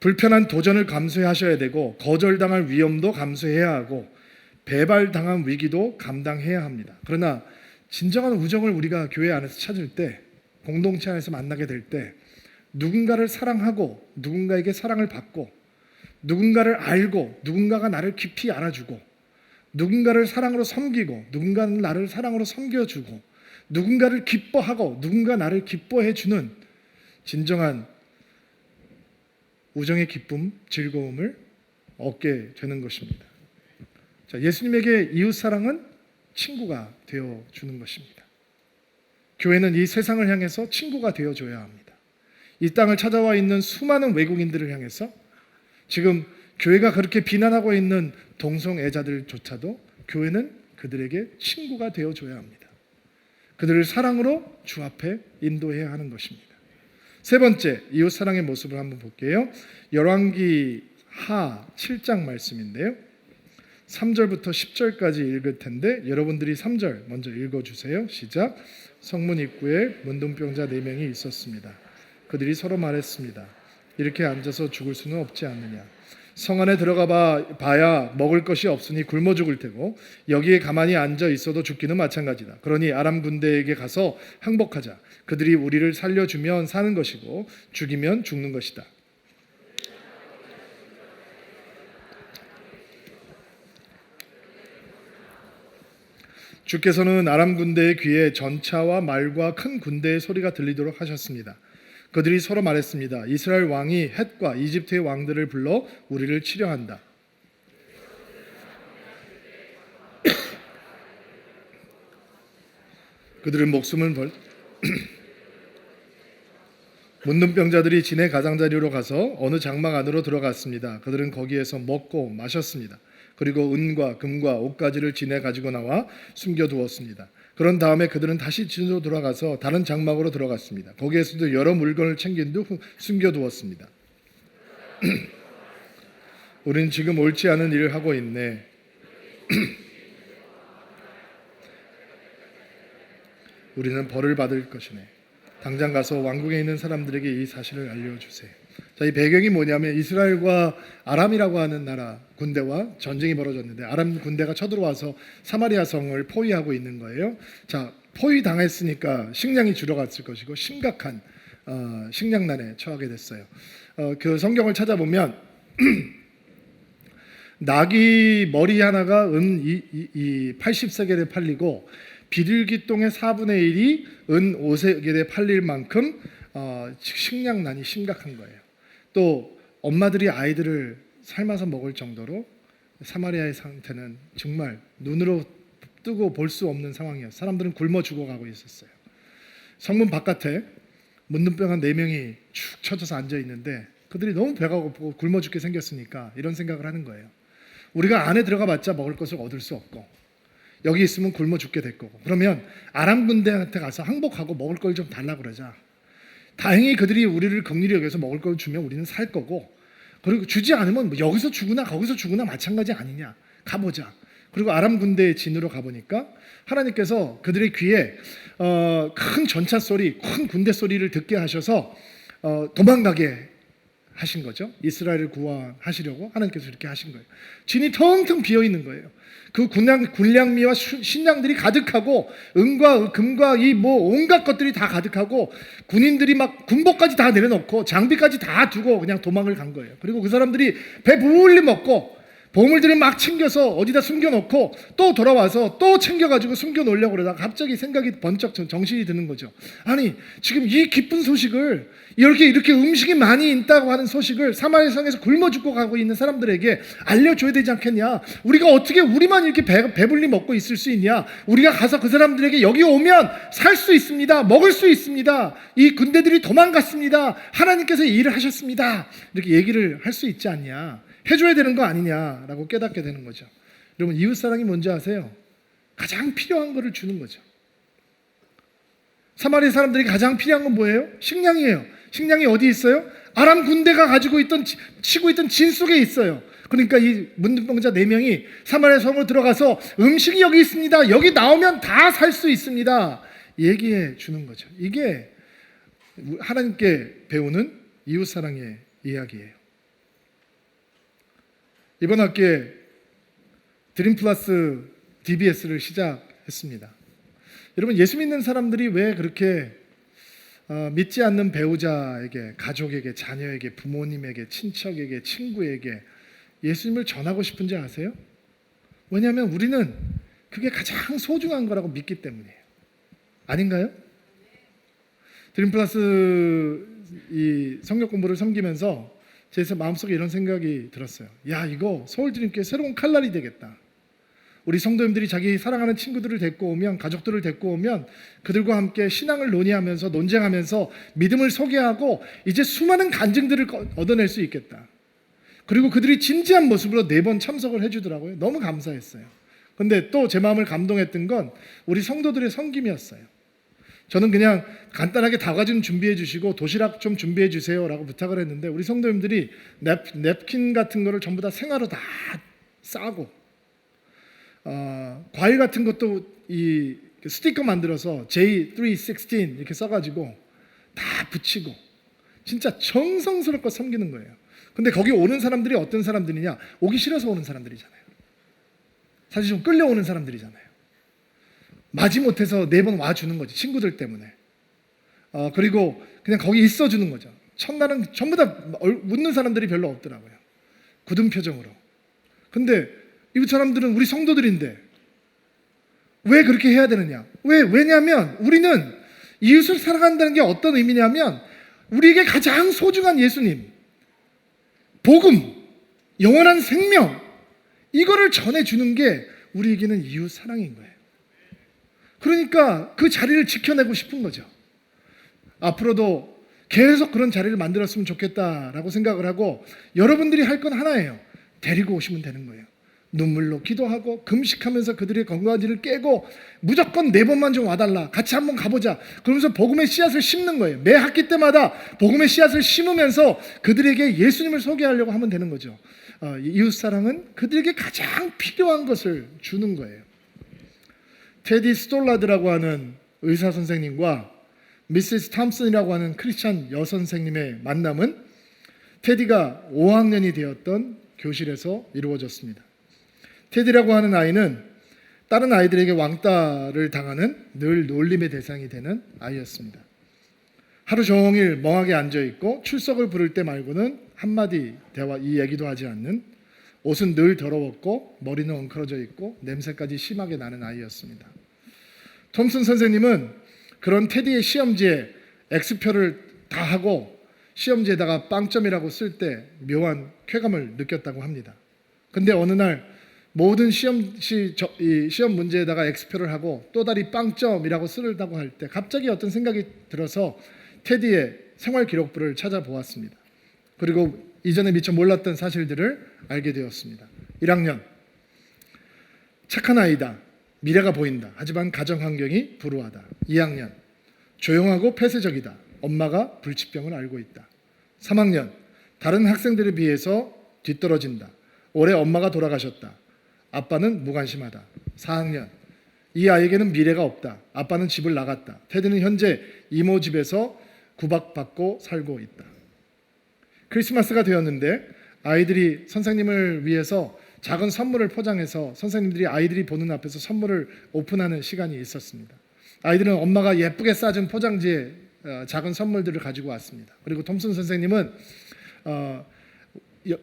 불편한 도전을 감수하셔야 되고 거절당할 위험도 감수해야 하고 배발당한 위기도 감당해야 합니다. 그러나 진정한 우정을 우리가 교회 안에서 찾을 때, 공동체 안에서 만나게 될 때 누군가를 사랑하고 누군가에게 사랑을 받고 누군가를 알고 누군가가 나를 깊이 알아주고 누군가를 사랑으로 섬기고 누군가는 나를 사랑으로 섬겨주고 누군가를 기뻐하고 누군가 나를 기뻐해주는 진정한 우정의 기쁨, 즐거움을 얻게 되는 것입니다. 자, 예수님에게 이웃사랑은 친구가 되어주는 것입니다. 교회는 이 세상을 향해서 친구가 되어줘야 합니다. 이 땅을 찾아와 있는 수많은 외국인들을 향해서 지금 교회가 그렇게 비난하고 있는 동성애자들조차도 교회는 그들에게 친구가 되어줘야 합니다. 그들을 사랑으로 주 앞에 인도해야 하는 것입니다. 세 번째, 이웃사랑의 모습을 한번 볼게요. 열왕기 하 7장 말씀인데요. 3절부터 10절까지 읽을 텐데 여러분들이 3절 먼저 읽어주세요. 시작. 성문 입구에 문둥병자 4명이 있었습니다. 그들이 서로 말했습니다. 이렇게 앉아서 죽을 수는 없지 않느냐. 성 안에 들어가 봐야 먹을 것이 없으니 굶어 죽을 테고 여기에 가만히 앉아 있어도 죽기는 마찬가지다. 그러니 아람 군대에게 가서 항복하자. 그들이 우리를 살려주면 사는 것이고 죽이면 죽는 것이다. 주께서는 아람 군대의 귀에 전차와 말과 큰 군대의 소리가 들리도록 하셨습니다. 그들이 서로 말했습니다. 이스라엘 왕이 헷과 이집트의 왕들을 불러 우리를 치려한다. 그들은 문둥병자들이 진의 가장자리로 가서 어느 장막 안으로 들어갔습니다. 그들은 거기에서 먹고 마셨습니다. 그리고 은과 금과 옷가지를 진에 가지고 나와 숨겨두었습니다. 그런 다음에 그들은 다시 진으로 돌아가서 다른 장막으로 들어갔습니다. 거기에서도 여러 물건을 챙긴 후 숨겨두었습니다. 우린 지금 옳지 않은 일을 하고 있네. 우리는 벌을 받을 것이네. 당장 가서 왕궁에 있는 사람들에게 이 사실을 알려주세요. 자, 이 배경이 뭐냐면 이스라엘과 아람이라고 하는 나라 군대와 전쟁이 벌어졌는데 아람 군대가 쳐들어와서 사마리아 성을 포위하고 있는 거예요. 자, 포위 당했으니까 식량이 줄어갔을 것이고 심각한 식량난에 처하게 됐어요. 그 성경을 찾아보면 나귀 머리 하나가 은 80세겔에 팔리고 비둘기똥의 4분의 1이 은 5세겔에 팔릴 만큼 식량난이 심각한 거예요. 또 엄마들이 아이들을 삶아서 먹을 정도로 사마리아의 상태는 정말 눈으로 뜨고 볼 수 없는 상황이었어요. 사람들은 굶어 죽어가고 있었어요. 성문 바깥에 문둥병한 4명이 축 처져서 앉아 있는데 그들이 너무 배가 고프고 굶어 죽게 생겼으니까 이런 생각을 하는 거예요. 우리가 안에 들어가 봤자 먹을 것을 얻을 수 없고 여기 있으면 굶어 죽게 될 거고, 그러면 아람 군대한테 가서 항복하고 먹을 걸 좀 달라 그러자. 다행히 그들이 우리를 긍휼히 여겨서 먹을 걸 주면 우리는 살 거고, 그리고 주지 않으면 뭐 여기서 죽으나 거기서 죽으나 마찬가지 아니냐, 가보자. 그리고 아람 군대의 진으로 가보니까 하나님께서 그들의 귀에 큰 전차 소리, 큰 군대 소리를 듣게 하셔서 도망가게 하신 거죠. 이스라엘을 구원하시려고 하나님께서 이렇게 하신 거예요. 진이 텅텅 비어 있는 거예요. 그 군량미와 신량들이 가득하고 은과 금과 이 온갖 것들이 다 가득하고 군인들이 막 군복까지 다 내려놓고 장비까지 다 두고 그냥 도망을 간 거예요. 그리고 그 사람들이 배불리 먹고 보물들을 막 챙겨서 어디다 숨겨놓고 또 돌아와서 또 챙겨가지고 숨겨놓으려고 그러다가 갑자기 생각이 번쩍 정신이 드는 거죠. 아니 지금 이 기쁜 소식을 이렇게 음식이 많이 있다고 하는 소식을 사마리아 성에서 굶어 죽고 가고 있는 사람들에게 알려줘야 되지 않겠냐. 우리가 어떻게 우리만 이렇게 배불리 먹고 있을 수 있냐. 우리가 가서 그 사람들에게 여기 오면 살 수 있습니다. 먹을 수 있습니다. 이 군대들이 도망갔습니다. 하나님께서 이 일을 하셨습니다. 이렇게 얘기를 할 수 있지 않냐. 해줘야 되는 거 아니냐라고 깨닫게 되는 거죠. 여러분 이웃사랑이 뭔지 아세요? 가장 필요한 거를 주는 거죠. 사마리아 사람들이 가장 필요한 건 뭐예요? 식량이에요. 식량이 어디 있어요? 아람 군대가 치고 있던 진 속에 있어요. 그러니까 이 문둥병자 4명이 사마리아 성으로 들어가서 음식이 여기 있습니다. 여기 나오면 다 살 수 있습니다. 얘기해 주는 거죠. 이게 하나님께 배우는 이웃사랑의 이야기예요. 이번 학기에 드림 플러스 DBS를 시작했습니다. 여러분 예수 믿는 사람들이 왜 그렇게 믿지 않는 배우자에게, 가족에게, 자녀에게, 부모님에게, 친척에게, 친구에게 예수님을 전하고 싶은지 아세요? 왜냐하면 우리는 그게 가장 소중한 거라고 믿기 때문이에요. 아닌가요? 드림 플러스 이 성경 공부를 섬기면서 제 마음속에 이런 생각이 들었어요. 야, 이거 서울드림교회 새로운 칼날이 되겠다. 우리 성도님들이 자기 사랑하는 친구들을 데리고 오면, 가족들을 데리고 오면 그들과 함께 신앙을 논의하면서 논쟁하면서 믿음을 소개하고 이제 수많은 간증들을 얻어낼 수 있겠다. 그리고 그들이 진지한 모습으로 4번 참석을 해주더라고요. 너무 감사했어요. 근데 또 제 마음을 감동했던 건 우리 성도들의 섬김이었어요. 저는 그냥 간단하게 다과 좀 준비해 주시고 도시락 좀 준비해 주세요 라고 부탁을 했는데 우리 성도님들이 냅킨 같은 거를 전부 다 생화로 다 싸고 과일 같은 것도 이 스티커 만들어서 J316 이렇게 써가지고 다 붙이고 진짜 정성스럽게 섬기는 거예요. 근데 거기 오는 사람들이 어떤 사람들이냐, 오기 싫어서 오는 사람들이잖아요. 사실 좀 끌려오는 사람들이잖아요. 마지못해서 4번 와주는 거지, 친구들 때문에. 그리고 그냥 거기 있어주는 거죠. 첫날은 전부 다 웃는 사람들이 별로 없더라고요. 굳은 표정으로. 근데 이 사람들은 우리 성도들인데 왜 그렇게 해야 되느냐? 왜냐하면 우리는 이웃을 사랑한다는 게 어떤 의미냐면 우리에게 가장 소중한 예수님, 복음, 영원한 생명, 이거를 전해주는 게 우리에게는 이웃 사랑인 거예요. 그러니까 그 자리를 지켜내고 싶은 거죠. 앞으로도 계속 그런 자리를 만들었으면 좋겠다라고 생각을 하고 여러분들이 할 건 하나예요. 데리고 오시면 되는 거예요. 눈물로 기도하고 금식하면서 그들의 건강지를 깨고 무조건 4번만 좀 와달라. 같이 한번 가보자. 그러면서 복음의 씨앗을 심는 거예요. 매 학기 때마다 복음의 씨앗을 심으면서 그들에게 예수님을 소개하려고 하면 되는 거죠. 이웃사랑은 그들에게 가장 필요한 것을 주는 거예요. 테디 스톨라드라고 하는 의사 선생님과 미시스 탐슨이라고 하는 크리스찬 여선생님의 만남은 테디가 5학년이 되었던 교실에서 이루어졌습니다. 테디라고 하는 아이는 다른 아이들에게 왕따를 당하는 늘 놀림의 대상이 되는 아이였습니다. 하루 종일 멍하게 앉아있고 출석을 부를 때 말고는 한마디 대화 이 얘기도 하지 않는, 옷은 늘 더러웠고 머리는 엉클어져 있고 냄새까지 심하게 나는 아이였습니다. 톰슨 선생님은 그런 테디의 시험지에 X표를 다 하고 시험지에다가 빵점이라고 쓸 때 묘한 쾌감을 느꼈다고 합니다. 근데 어느 날 모든 시험 문제에다가 X표를 하고 또 다리 빵점이라고 쓰려고 할 때 갑자기 어떤 생각이 들어서 테디의 생활 기록부를 찾아보았습니다. 그리고 이전에 미처 몰랐던 사실들을 알게 되었습니다. 1학년, 착한 아이다. 미래가 보인다. 하지만 가정 환경이 불우하다. 2학년, 조용하고 폐쇄적이다. 엄마가 불치병을 앓고 있다. 3학년, 다른 학생들에 비해서 뒤떨어진다. 올해 엄마가 돌아가셨다. 아빠는 무관심하다. 4학년, 이 아이에게는 미래가 없다. 아빠는 집을 나갔다. 테디는 현재 이모 집에서 구박받고 살고 있다. 크리스마스가 되었는데 아이들이 선생님을 위해서 작은 선물을 포장해서 선생님들이 아이들이 보는 앞에서 선물을 오픈하는 시간이 있었습니다. 아이들은 엄마가 예쁘게 싸준 포장지에 작은 선물들을 가지고 왔습니다. 그리고 톰슨 선생님은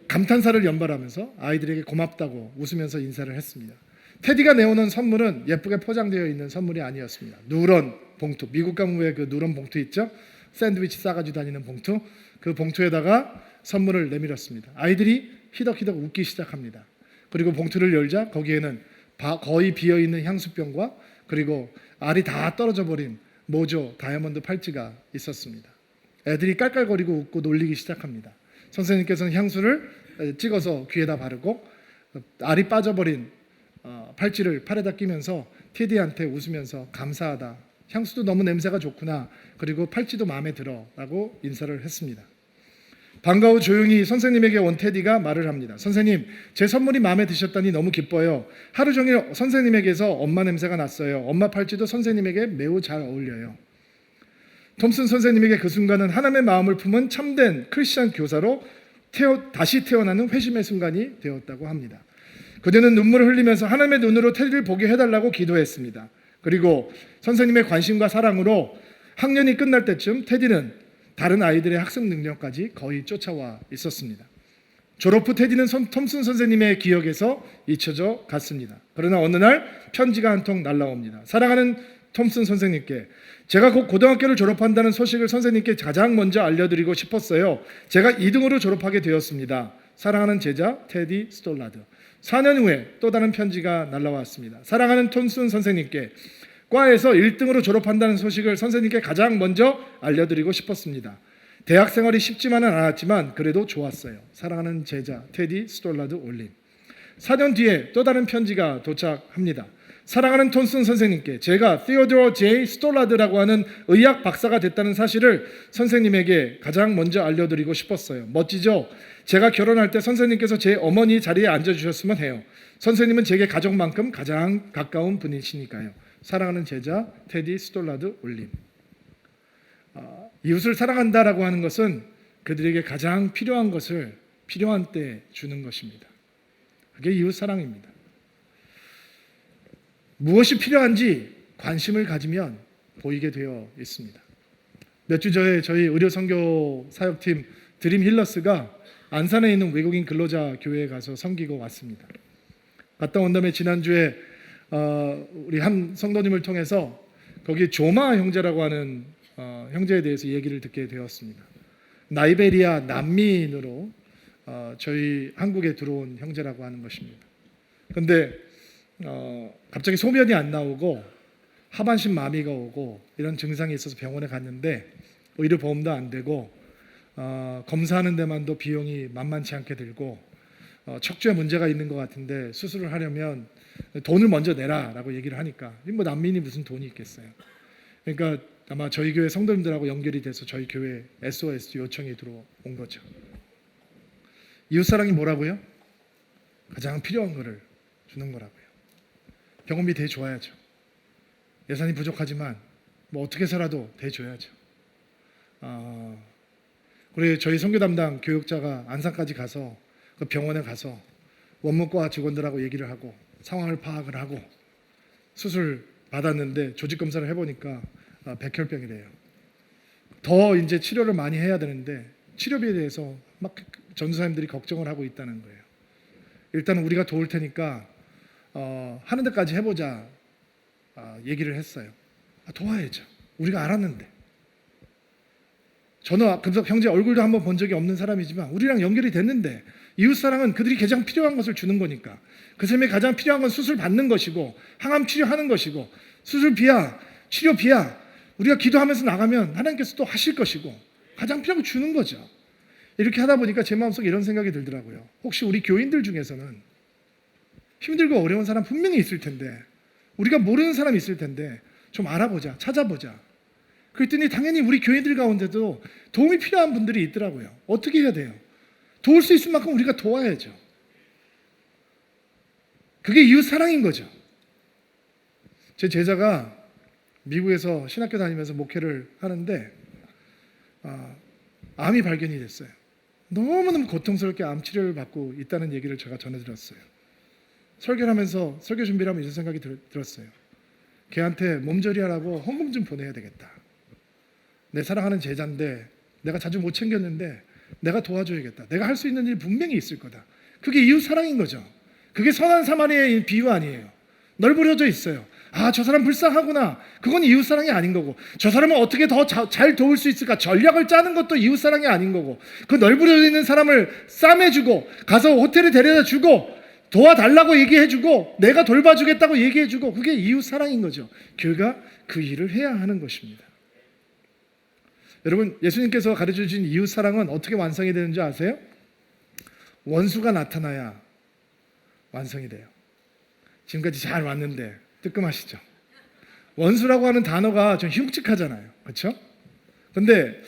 감탄사를 연발하면서 아이들에게 고맙다고 웃으면서 인사를 했습니다. 테디가 내오는 선물은 예쁘게 포장되어 있는 선물이 아니었습니다. 누런 봉투, 미국 가면 왜 그 누런 봉투 있죠? 샌드위치 싸가지고 다니는 봉투, 그 봉투에다가 선물을 내밀었습니다. 아이들이 히덕히덕 웃기 시작합니다. 그리고 봉투를 열자 거기에는 거의 비어있는 향수병과 그리고 알이 다 떨어져 버린 모조 다이아몬드 팔찌가 있었습니다. 애들이 깔깔거리고 웃고 놀리기 시작합니다. 선생님께서는 향수를 찍어서 귀에다 바르고 알이 빠져버린 팔찌를 팔에다 끼면서 테디한테 웃으면서 감사하다. 향수도 너무 냄새가 좋구나. 그리고 팔찌도 마음에 들어 라고 인사를 했습니다. 방과 후 조용히 선생님에게 온 테디가 말을 합니다. 선생님, 제 선물이 마음에 드셨다니 너무 기뻐요. 하루 종일 선생님에게서 엄마 냄새가 났어요. 엄마 팔찌도 선생님에게 매우 잘 어울려요. 톰슨 선생님에게 그 순간은 하나님의 마음을 품은 참된 크리스찬 교사로 다시 태어나는 회심의 순간이 되었다고 합니다. 그대는 눈물을 흘리면서 하나님의 눈으로 테디를 보게 해달라고 기도했습니다. 그리고 선생님의 관심과 사랑으로 학년이 끝날 때쯤 테디는 다른 아이들의 학습 능력까지 거의 쫓아와 있었습니다. 졸업 후 테디는 톰슨 선생님의 기억에서 잊혀져 갔습니다. 그러나 어느 날 편지가 한 통 날라옵니다. 사랑하는 톰슨 선생님께, 제가 곧 고등학교를 졸업한다는 소식을 선생님께 가장 먼저 알려드리고 싶었어요. 제가 2등으로 졸업하게 되었습니다. 사랑하는 제자 테디 스톨라드. 4년 후에 또 다른 편지가 날라왔습니다. 사랑하는 톰슨 선생님께, 과에서 1등으로 졸업한다는 소식을 선생님께 가장 먼저 알려드리고 싶었습니다. 대학 생활이 쉽지만은 않았지만 그래도 좋았어요. 사랑하는 제자 테디 스톨라드 올림. 4년 뒤에 또 다른 편지가 도착합니다. 사랑하는 톰슨 선생님께, 제가 티오도어 제이 스톨라드라고 하는 의학 박사가 됐다는 사실을 선생님에게 가장 먼저 알려드리고 싶었어요. 멋지죠? 제가 결혼할 때 선생님께서 제 어머니 자리에 앉아주셨으면 해요. 선생님은 제게 가족만큼 가장 가까운 분이시니까요. 사랑하는 제자 테디 스톨라드 올림. 이웃을 사랑한다라고 하는 것은 그들에게 가장 필요한 것을 필요한 때 주는 것입니다. 그게 이웃 사랑입니다. 무엇이 필요한지 관심을 가지면 보이게 되어 있습니다. 몇 주 전에 저희 의료 선교 사역팀 드림 힐러스가 안산에 있는 외국인 근로자 교회에 가서 섬기고 왔습니다. 갔다 온 다음에 지난주에 우리 한 성도님을 통해서 거기 조마 형제라고 하는 형제에 대해서 얘기를 듣게 되었습니다. 나이베리아 난민으로 저희 한국에 들어온 형제라고 하는 것입니다. 그런데 갑자기 소변이 안 나오고 하반신 마비가 오고 이런 증상이 있어서 병원에 갔는데 의료보험도 안 되고 검사하는 데만도 비용이 만만치 않게 들고 척추에 문제가 있는 것 같은데 수술을 하려면 돈을 먼저 내라라고 얘기를 하니까 뭐 난민이 무슨 돈이 있겠어요. 그러니까 아마 저희 교회 성도님들하고 연결이 돼서 저희 교회 SOS 요청이 들어온 거죠. 이웃사랑이 뭐라고요? 가장 필요한 거를 주는 거라고요. 병원비 대줘야죠. 예산이 부족하지만 뭐 어떻게 해서라도 대줘야죠. 그리고 저희 선교 담당 교육자가 안산까지 가서 그 병원에 가서 원무과 직원들하고 얘기를 하고 상황을 파악을 하고 수술 받았는데 조직 검사를 해보니까 백혈병이래요. 더 이제 치료를 많이 해야 되는데 치료비에 대해서 막 전도사님들이 걱정을 하고 있다는 거예요. 일단은 우리가 도울 테니까 하는 데까지 해보자 얘기를 했어요. 도와야죠. 우리가 알았는데. 저는 금석 형제 얼굴도 한번 본 적이 없는 사람이지만 우리랑 연결이 됐는데 이웃사랑은 그들이 가장 필요한 것을 주는 거니까 그 사람이 가장 필요한 건 수술 받는 것이고 항암 치료하는 것이고 수술비야 치료비야 우리가 기도하면서 나가면 하나님께서 또 하실 것이고 가장 필요한 거 주는 거죠. 이렇게 하다 보니까 제 마음속에 이런 생각이 들더라고요. 혹시 우리 교인들 중에서는 힘들고 어려운 사람 분명히 있을 텐데 우리가 모르는 사람이 있을 텐데 좀 알아보자, 찾아보자. 그랬더니 당연히 우리 교인들 가운데도 도움이 필요한 분들이 있더라고요. 어떻게 해야 돼요? 도울 수 있을 만큼 우리가 도와야죠. 그게 이웃 사랑인 거죠. 제 제자가 미국에서 신학교 다니면서 목회를 하는데 암이 발견이 됐어요. 너무너무 고통스럽게 암 치료를 받고 있다는 얘기를 제가 전해드렸어요. 설교를 하면서 설교 준비를 하면 이런 생각이 들었어요. 걔한테 몸조리하라고 헌금 좀 보내야 되겠다. 내 사랑하는 제자인데 내가 자주 못 챙겼는데 내가 도와줘야겠다. 내가 할 수 있는 일이 분명히 있을 거다. 그게 이웃 사랑인 거죠. 그게 선한 사마리아의 비유 아니에요. 널브러져 있어요. 저 사람 불쌍하구나. 그건 이웃 사랑이 아닌 거고 저 사람을 어떻게 더 잘 도울 수 있을까 전략을 짜는 것도 이웃 사랑이 아닌 거고 그 널브러져 있는 사람을 싸매주고 가서 호텔에 데려다 주고 도와달라고 얘기해주고 내가 돌봐주겠다고 얘기해주고 그게 이웃 사랑인 거죠. 교회가 그 일을 해야 하는 것입니다. 여러분 예수님께서 가르쳐주신 이웃 사랑은 어떻게 완성이 되는지 아세요? 원수가 나타나야 완성이 돼요. 지금까지 잘 왔는데 뜨끔하시죠? 원수라고 하는 단어가 좀 흉측하잖아요. 그렇죠? 근데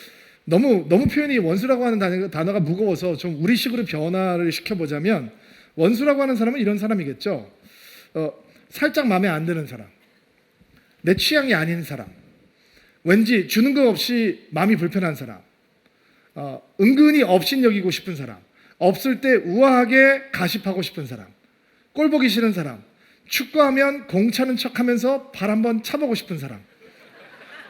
너무 표현이 원수라고 하는 단어가 무거워서 좀 우리식으로 변화를 시켜보자면 원수라고 하는 사람은 이런 사람이겠죠. 살짝 마음에 안 드는 사람, 내 취향이 아닌 사람, 왠지 주는 것 없이 마음이 불편한 사람, 은근히 업신여기고 싶은 사람, 없을 때 우아하게 가십하고 싶은 사람, 꼴 보기 싫은 사람, 축구하면 공 차는 척하면서 발 한번 차보고 싶은 사람,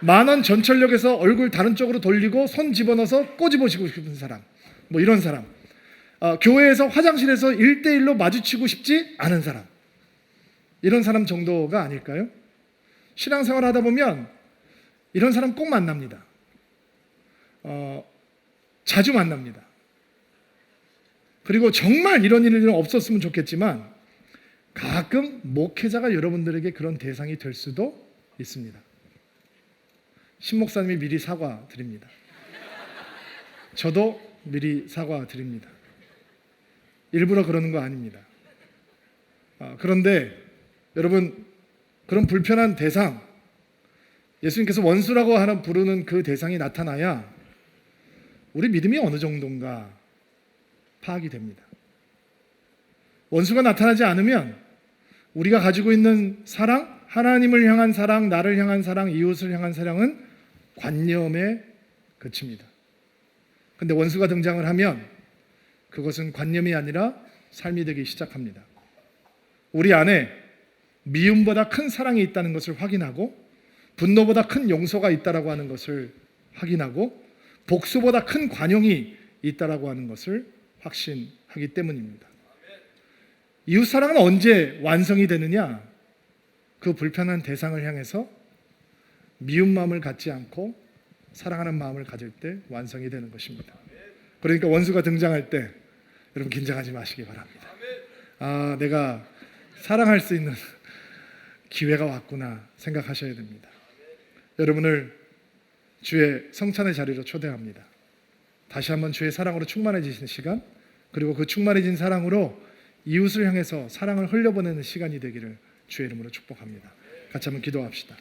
10,000원 전철역에서 얼굴 다른 쪽으로 돌리고 손 집어넣어서 꼬집어주고 싶은 사람, 뭐 이런 사람, 교회에서 화장실에서 1대1로 마주치고 싶지 않은 사람, 이런 사람 정도가 아닐까요? 신앙생활 하다 보면 이런 사람 꼭 만납니다. 자주 만납니다. 그리고 정말 이런 일은 없었으면 좋겠지만 가끔 목회자가 여러분들에게 그런 대상이 될 수도 있습니다. 신 목사님이 미리 사과드립니다. 저도 미리 사과드립니다. 일부러 그러는 거 아닙니다. 그런데 여러분 그런 불편한 대상 예수님께서 원수라고 부르는 그 대상이 나타나야 우리 믿음이 어느 정도인가 파악이 됩니다. 원수가 나타나지 않으면 우리가 가지고 있는 사랑, 하나님을 향한 사랑, 나를 향한 사랑, 이웃을 향한 사랑은 관념에 그칩니다. 근데 원수가 등장을 하면 그것은 관념이 아니라 삶이 되기 시작합니다. 우리 안에 미움보다 큰 사랑이 있다는 것을 확인하고 분노보다 큰 용서가 있다라고 하는 것을 확인하고 복수보다 큰 관용이 있다라고 하는 것을 확신하기 때문입니다. 이웃사랑은 언제 완성이 되느냐? 그 불편한 대상을 향해서 미운 마음을 갖지 않고 사랑하는 마음을 가질 때 완성이 되는 것입니다. 그러니까 원수가 등장할 때 여러분 긴장하지 마시기 바랍니다. 내가 사랑할 수 있는 기회가 왔구나 생각하셔야 됩니다. 여러분을 주의 성찬의 자리로 초대합니다. 다시 한번 주의 사랑으로 충만해지신 시간, 그리고 그 충만해진 사랑으로 이웃을 향해서 사랑을 흘려보내는 시간이 되기를 주의 이름으로 축복합니다. 같이 한번 기도합시다.